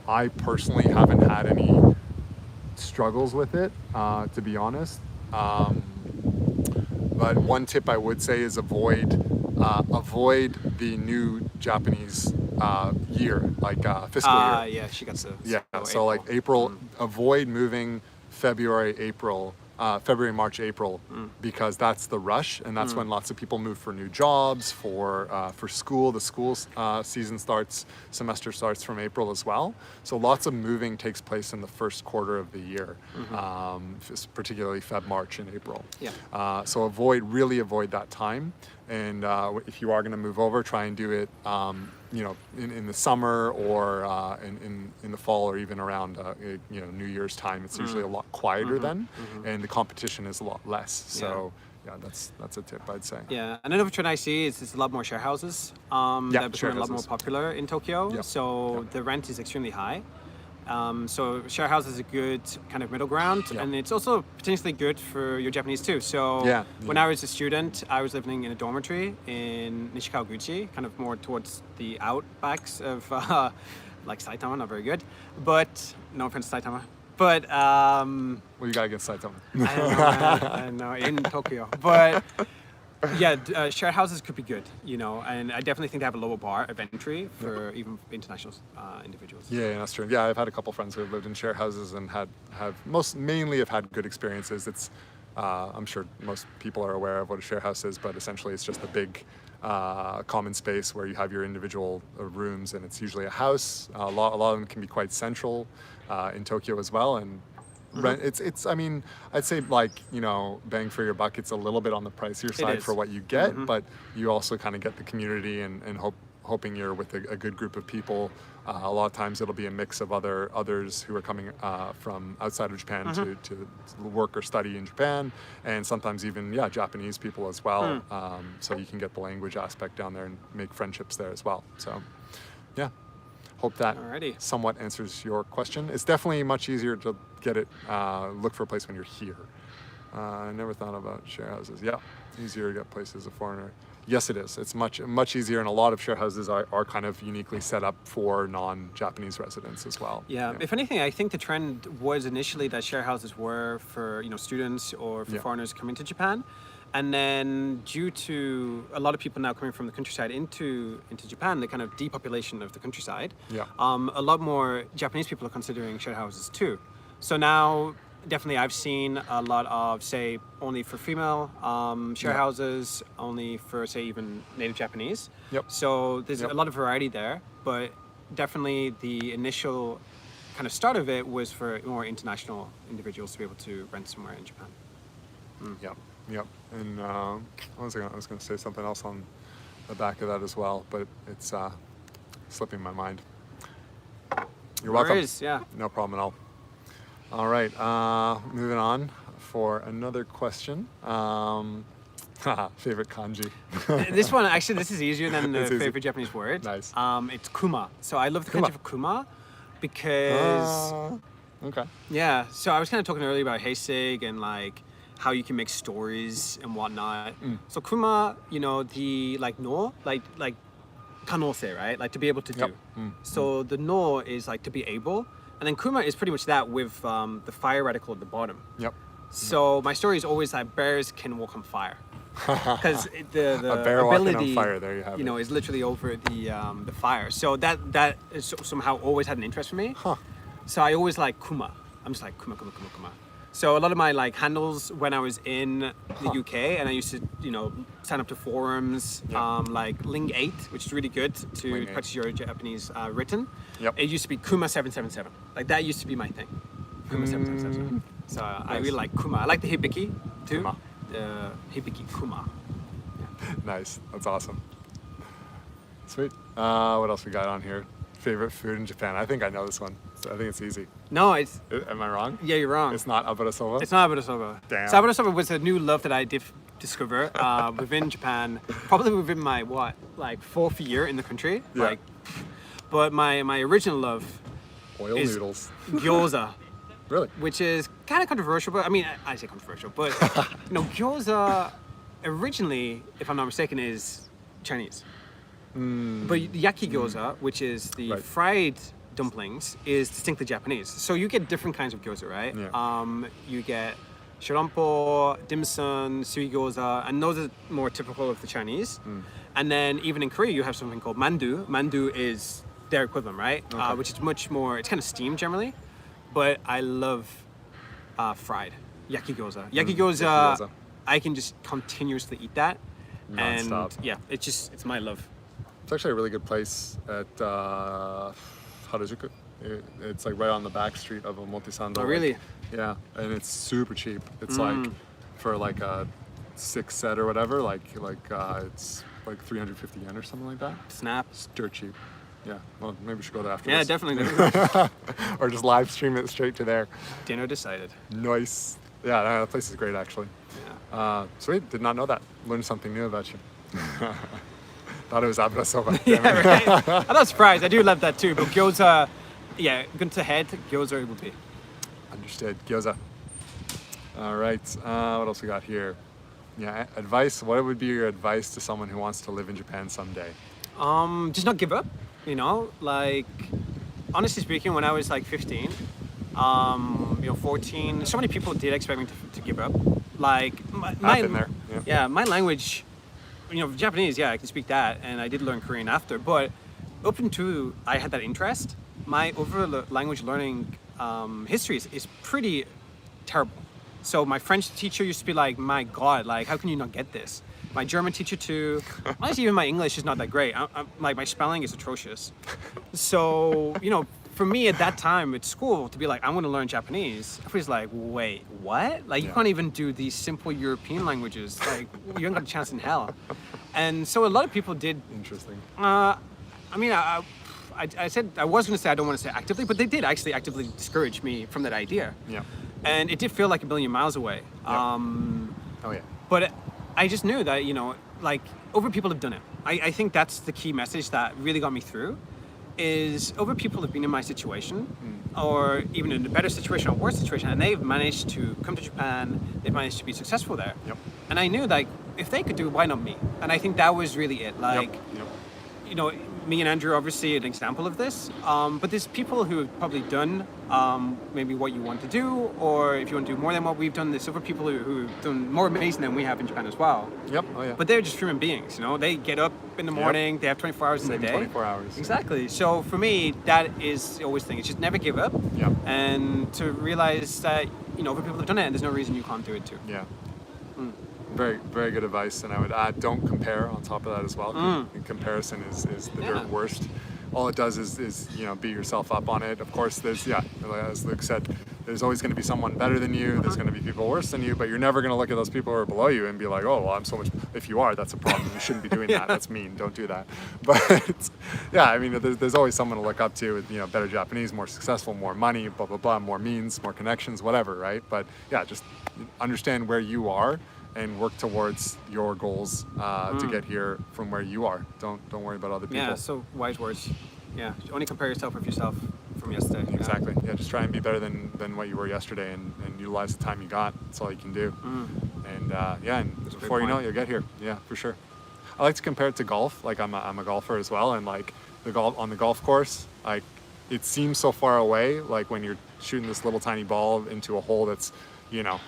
I personally haven't had any struggles with it, to be honest. But one tip I would say is avoid the new Japanese year, like fiscal year. Yeah, Shigatsu. Yeah, so April. like April, avoid moving February, March, April, because that's the rush, and that's when lots of people move for new jobs, for school. The school semester starts from April as well. So lots of moving takes place in the first quarter of the year, particularly Feb, March, and April. Yeah. So really avoid that time. And if you are going to move over, try and do it, in the summer or in the fall, or even around New Year's time. It's usually a lot quieter then, and the competition is a lot less. So yeah, that's a tip, I'd say. Yeah, another trend I see is there's a lot more share houses that are becoming a lot more popular in Tokyo. Yep. So the rent is extremely high. So share house is a good kind of middle ground, and it's also potentially good for your Japanese too. So when I was a student, I was living in a dormitory in Nishikawaguchi, kind of more towards the outbacks of like Saitama, not very good, but no offense to Saitama. But Well, you gotta get Saitama. I don't know, in Tokyo, but Yeah, shared houses could be good, you know, and I definitely think they have a lower bar of entry for even international individuals. Yeah, that's true. Yeah, I've had a couple friends who have lived in share houses and mainly have had good experiences. It's I'm sure most people are aware of what a share house is, but essentially it's just a big common space where you have your individual rooms, and it's usually a house. A lot of them can be quite central in Tokyo as well, and rent. It's. I mean, I'd say like bang for your buck. It's a little bit on the pricier side for what you get, but you also kind of get the community and hoping you're with a good group of people. A lot of times it'll be a mix of others who are coming from outside of Japan to work or study in Japan, and sometimes even Japanese people as well. So you can get the language aspect down there and make friendships there as well. So yeah, hope that somewhat answers your question. It's definitely much easier to get it, look for a place when you're here. I never thought about share houses. Yeah, easier to get places as a foreigner. Yes, it is. It's much easier, and a lot of share houses are kind of uniquely set up for non-Japanese residents as well. Yeah. If anything, I think the trend was initially that share houses were for students or for foreigners coming to Japan, and then due to a lot of people now coming from the countryside into Japan, the kind of depopulation of the countryside, a lot more Japanese people are considering share houses too. So now, definitely, I've seen a lot of, say, only for female share houses, only for, say, even native Japanese. So there's a lot of variety there, but definitely the initial kind of start of it was for more international individuals to be able to rent somewhere in Japan. Yep. And I was going to say something else on the back of that as well, but it's slipping my mind. You're welcome. No problem at all. All right, moving on for another question. Favorite kanji? This one, actually, this is easier than the favorite Japanese word. Nice. It's kuma. So I love the kanji for kuma because... okay. Yeah, so I was kind of talking earlier about heisig and like how you can make stories and whatnot. So kuma, the like no, like kanose, right? Like to be able to do. So the no is like to be able. And then kuma is pretty much that with the fire radical at the bottom. So my story is always that bears can walk on fire. Because the ability, on fire, there you have it. is literally over the fire. So that is somehow always had an interest for me. So I always like kuma. I'm just like kuma. So a lot of my like handles when I was in the UK, and I used to sign up to forums like Ling8, which is really good to practice your Japanese written. It used to be kuma 777. Like that used to be my thing. Kuma 777. So I really like kuma. I like the hibiki too. The hibiki kuma. Nice. That's awesome. Sweet. What else we got on here? Favorite food in Japan? I think I know this one. So I think it's easy. No, it's... Am I wrong? Yeah, you're wrong. It's not abarasoba? It's not abarasoba. Damn. So abarasoba was a new love that I did discover within Japan, probably within my, fourth year in the country. But my original love is noodles. Gyoza. Really? Which is kind of controversial, but I mean, I say controversial, but gyoza originally, if I'm not mistaken, is Chinese. But yaki gyoza, which is the fried dumplings, is distinctly Japanese. So you get different kinds of gyoza, right? You get shirampo, dim sum, sui gyoza, and those are more typical of the Chinese. And then even in Korea, you have something called mandu. Mandu is their equivalent, right? Which is much more, it's kind of steamed generally, but I love fried yaki gyoza. Yaki gyoza, I can just continuously eat that. Non-stop. And it's my love. It's actually a really good place at Harajuku. It's like right on the back street of Omotesando. Oh, really? Yeah, and it's super cheap. It's like for like a 6 set or whatever, it's like 350 yen or something like that. Snap. It's dirt cheap. Yeah, well, maybe we should go there after this. Definitely. Or just live stream it straight to there. Dinner decided. Nice. Yeah, that place is great actually. Yeah. Sweet, did not know that. Learned something new about you. Thought it was abarasoba. Yeah, right? I'm not surprised. I do love that too. But gyoza, gun to head, gyoza it would be. Understood. Gyoza. All right. What else we got here? Yeah, advice. What would be your advice to someone who wants to live in Japan someday? Just not give up. Like honestly speaking, when I was like 15, 14, so many people did expect me to give up. Like my I've been there. my language Japanese, yeah, I can speak that, and I did learn Korean after. But up until I had that interest, my overall language learning history is pretty terrible. So my French teacher used to be like, "My God, like how can you not get this?" My German teacher too. Honestly, even my English is not that great. Like my spelling is atrocious. So for me at that time at school to be like, I'm going to learn Japanese, I was like, wait, what? Like, you can't even do these simple European languages. Like, you ain't got a chance in hell. And so a lot of people did. Interesting. I said, I was going to say I don't want to say actively, but they did actually actively discourage me from that idea. Yeah. And it did feel like a billion miles away. Yeah. Oh, yeah. But I just knew that, like, other people have done it. I think that's the key message that really got me through. Is other people have been in my situation, or even in a better situation or worse situation, and they've managed to come to Japan, they've managed to be successful there. Yep. And I knew, like, if they could do it, why not me? And I think that was really it. Like, Yep. Me and Andrew are obviously an example of this, but there's people who have probably done maybe what you want to do, or if you want to do more than what we've done, there's other people who have done more amazing than we have in Japan as well. Yep. Oh, yeah. But they're just human beings, They get up in the morning, they have 24 hours in the day. 24 hours. Exactly. So for me, that is always the thing. It's just never give up. Yeah. And to realize that, other people have done it and there's no reason you can't do it too. Yeah. Very, very good advice, and I would add, don't compare on top of that as well. Comparison is the dirt worst. All it does is beat yourself up on it. Of course, there's, as Luke said, there's always going to be someone better than you. There's going to be people worse than you, but you're never going to look at those people who are below you and be like, oh, well, I'm so much. If you are, that's a problem. You shouldn't be doing that. That's mean. Don't do that. But yeah, I mean, there's always someone to look up to with better Japanese, more successful, more money, blah blah blah, more means, more connections, whatever, right? But yeah, just understand where you are and work towards your goals to get here from where you are. Don't worry about other people. Yeah, so wise words. Yeah, only compare yourself with yourself from yesterday. Exactly. Yeah, just try and be better than what you were yesterday, and utilize the time you got. That's all you can do. And and before you know it, you'll get here. Yeah, for sure. I like to compare it to golf. Like I'm a golfer as well, and like on the golf course, like it seems so far away. Like when you're shooting this little tiny ball into a hole that's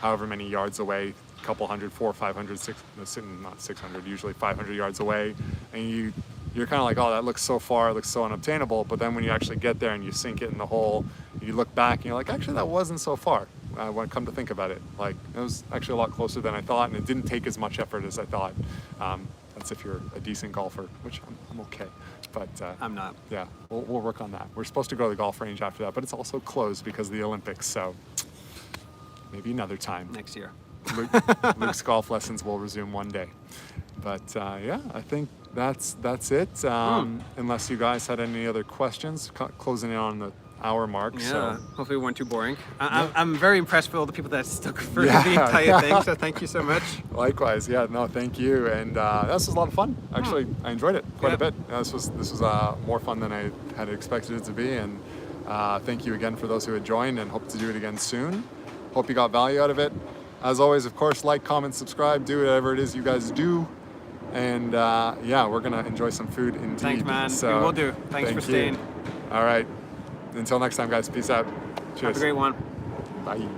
however many yards away, a couple hundred, 400, 500, not 600, usually 500 yards away, and you're kind of like, oh, that looks so far, it looks so unobtainable. But then when you actually get there and you sink it in the hole, you look back and you're like, actually, that wasn't so far. When I come to think about it, like it was actually a lot closer than I thought, and it didn't take as much effort as I thought. That's if you're a decent golfer, which I'm okay. But I'm not. Yeah, we'll work on that. We're supposed to go to the golf range after that, but it's also closed because of the Olympics. So maybe another time. Next year. Luke's golf lessons will resume one day. But yeah, I think that's it. Unless you guys had any other questions, closing in on the hour mark. Yeah, so. Hopefully we weren't too boring. I'm very impressed with all the people that stuck through the entire thing, so thank you so much. Likewise, yeah, no, thank you. And this was a lot of fun. Actually, I enjoyed it quite a bit. This was more fun than I had expected it to be. And thank you again for those who had joined, and hope to do it again soon. Hope you got value out of it. As always, of course, like, comment, subscribe, do whatever it is you guys do. And yeah, we're going to enjoy some food indeed. Thanks, man. So, we will do. Thanks for staying. All right. Until next time, guys. Peace out. Cheers. Have a great one. Bye.